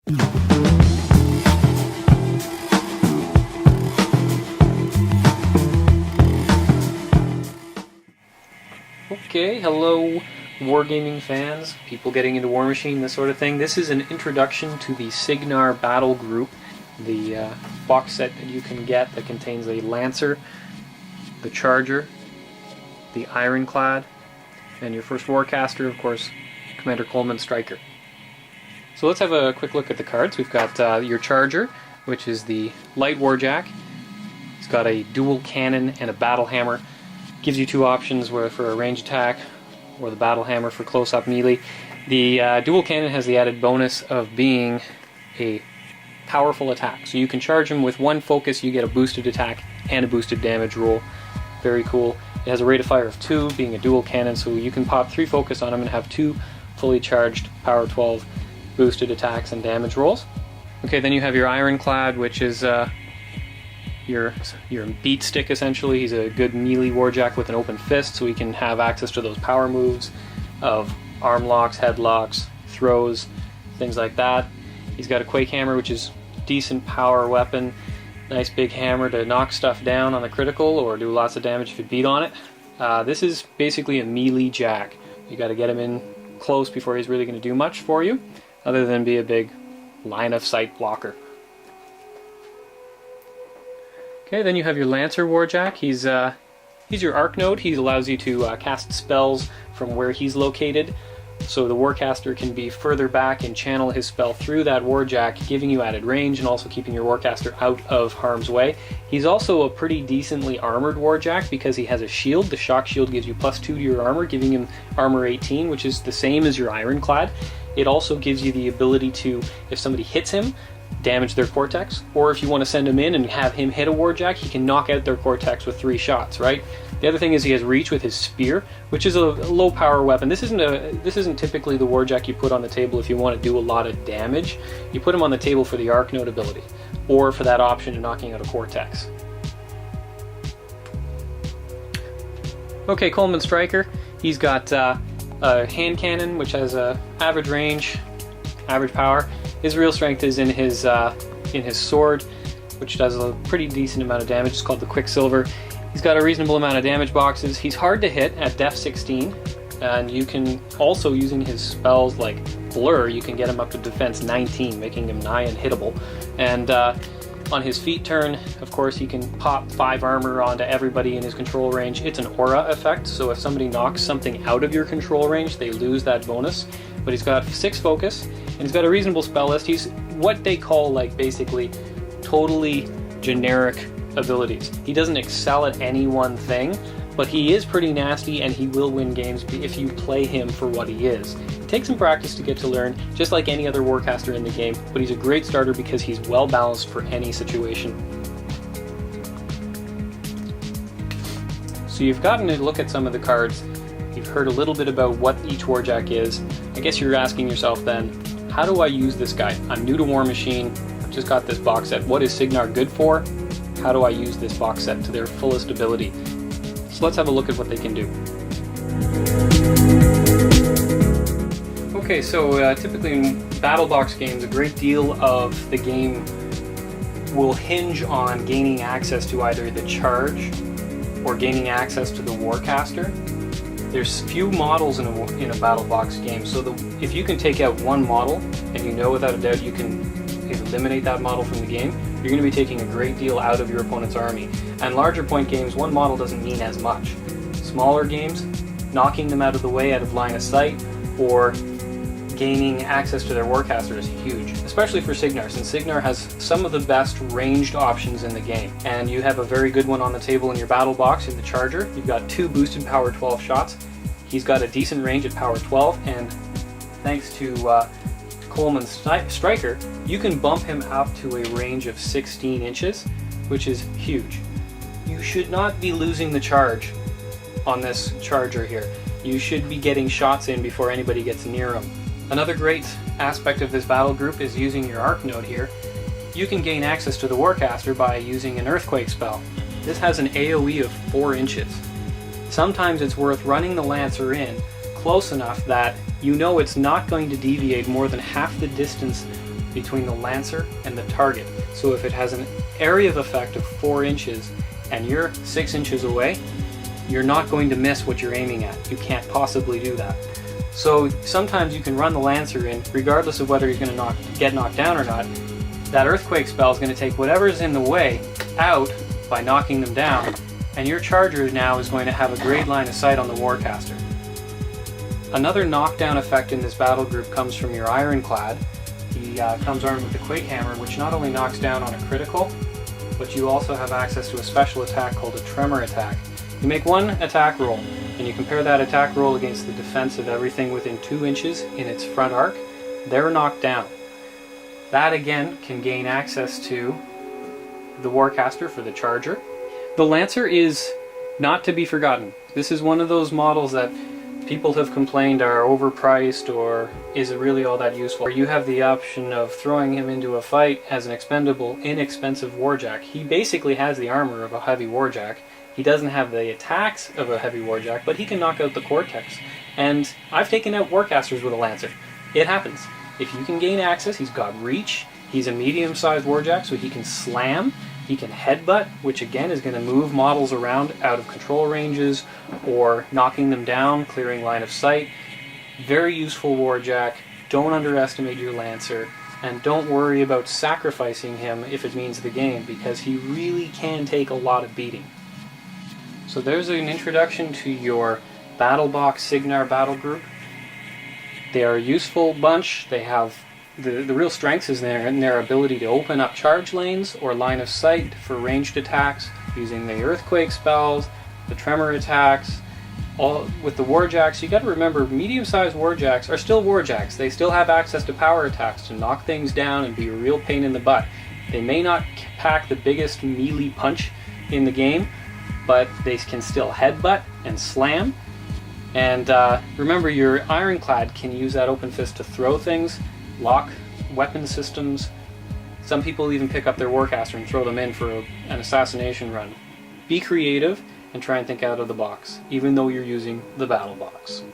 Okay, hello wargaming fans, people getting into Warmachine, this sort of thing. This is an introduction to the Cygnar Battlebox, the box set that you can get that contains a Lancer, the Charger, the Ironclad, and your first Warcaster, of course, Commander Coleman Stryker. So let's have a quick look at the cards. We've got your Charger, which is the light warjack. It's got a dual cannon and a battle hammer. Gives you two options, where for a range attack or the battle hammer for close-up melee. The dual cannon has the added bonus of being a powerful attack. So you can charge him with one focus, you get a boosted attack and a boosted damage roll. Very cool. It has a rate of fire of 2, being a dual cannon, so you can pop 3 focus on him and have 2 fully charged power 12 boosted attacks and damage rolls. Okay, then you have your Ironclad, which is your beat stick essentially. He's a good melee warjack with an open fist, so he can have access to those power moves of arm locks, headlocks, throws, things like that. He's got a Quake Hammer, which is decent power weapon. Nice big hammer to knock stuff down on the critical or do lots of damage if you beat on it. This is basically a melee jack. You got to get him in close before he's really going to do much for you, other than be a big line of sight blocker. Okay, then you have your Lancer Warjack. He's your arc node. He allows you to cast spells from where he's located, so the Warcaster can be further back and channel his spell through that Warjack, giving you added range and also keeping your Warcaster out of harm's way. He's also a pretty decently armored Warjack because he has a shield. The shock shield gives you +2 to your armor, giving him armor 18, which is the same as your Ironclad. It also gives you the ability to, if somebody hits him, damage their Cortex, or if you want to send him in and have him hit a Warjack, he can knock out their Cortex with 3 shots, right? The other thing is he has reach with his spear, which is a low power weapon. This isn't typically the Warjack you put on the table if you want to do a lot of damage. You put him on the table for the arc node ability, or for that option of knocking out a Cortex. Okay, Coleman Stryker. He's got a hand cannon, which has a average range, average power. His real strength is in his sword, which does a pretty decent amount of damage. It's called the Quicksilver. He's got a reasonable amount of damage boxes. He's hard to hit at def 16, and you can also, using his spells like Blur, you can get him up to defense 19, making him nigh unhittable. And on his feet turn, of course, he can pop 5 armor onto everybody in his control range. It's an aura effect, so if somebody knocks something out of your control range, they lose that bonus. But he's got 6 focus, and he's got a reasonable spell list. He's what they call, like, basically totally generic abilities. He doesn't excel at any one thing, but he is pretty nasty and he will win games if you play him for what he is. It takes some practice to get to learn, just like any other Warcaster in the game, but he's a great starter because he's well balanced for any situation. So you've gotten to look at some of the cards, you've heard a little bit about what each Warjack is. I guess you're asking yourself then, how do I use this guy? I'm new to Warmachine, I've just got this box set. What is Cygnar good for? How do I use this box set to their fullest ability? So let's have a look at what they can do. Okay, so typically in Battlebox games, a great deal of the game will hinge on gaining access to either the charge or gaining access to the Warcaster. There's few models in a Battlebox game, so if you can take out one model, and you know without a doubt you can eliminate that model from the game, you're going to be taking a great deal out of your opponent's army. And larger point games, one model doesn't mean as much. Smaller games, knocking them out of the way, out of line of sight, or gaining access to their Warcaster is huge, especially for Cygnar, since Cygnar has some of the best ranged options in the game. And you have a very good one on the table in your Battlebox in the Charger. You've got 2 boosted power 12 shots. He's got a decent range at power 12, and thanks to Coleman Stryker, you can bump him up to a range of 16 inches, which is huge. You should not be losing the charge on this Charger here. You should be getting shots in before anybody gets near him. Another great aspect of this battle group is using your arc node here. You can gain access to the Warcaster by using an Earthquake spell. This has an AoE of 4 inches. Sometimes it's worth running the Lancer in close enough that you know it's not going to deviate more than half the distance between the Lancer and the target. So if it has an area of effect of 4 inches and you're 6 inches away, you're not going to miss what you're aiming at. You can't possibly do that. So sometimes you can run the Lancer in, regardless of whether he's going to get knocked down or not. That Earthquake spell is going to take whatever's in the way out by knocking them down, and your Charger now is going to have a great line of sight on the Warcaster. Another knockdown effect in this battle group comes from your Ironclad. He comes armed with the Quake Hammer, which not only knocks down on a critical, but you also have access to a special attack called a Tremor attack. You make one attack roll, and you compare that attack roll against the defense of everything within 2 inches in its front arc. They're knocked down. That again can gain access to the Warcaster for the Charger. The Lancer is not to be forgotten. This is one of those models that people have complained are overpriced or isn't really all that useful. You have the option of throwing him into a fight as an expendable, inexpensive Warjack. He basically has the armor of a heavy Warjack. He doesn't have the attacks of a heavy Warjack, but he can knock out the Cortex. And I've taken out Warcasters with a Lancer. It happens. If you can gain access, he's got reach, he's a medium-sized Warjack, so he can slam, he can headbutt, which again is going to move models around out of control ranges or knocking them down, clearing line of sight. Very useful Warjack. Don't underestimate your Lancer, and don't worry about sacrificing him if it means the game, because he really can take a lot of beating. So there's an introduction to your Battlebox Cygnar Battle Group. They are a useful bunch. They have the real strength is in their ability to open up charge lanes or line of sight for ranged attacks using the Earthquake spells, the Tremor attacks. All with the Warjacks, you got to remember, medium-sized Warjacks are still Warjacks. They still have access to power attacks to knock things down and be a real pain in the butt. They may not pack the biggest melee punch in the game, but they can still headbutt and slam. And remember, your Ironclad can use that open fist to throw things, lock weapon systems. Some people even pick up their Warcaster and throw them in for an assassination run. Be creative and try and think out of the box, even though you're using the Battlebox.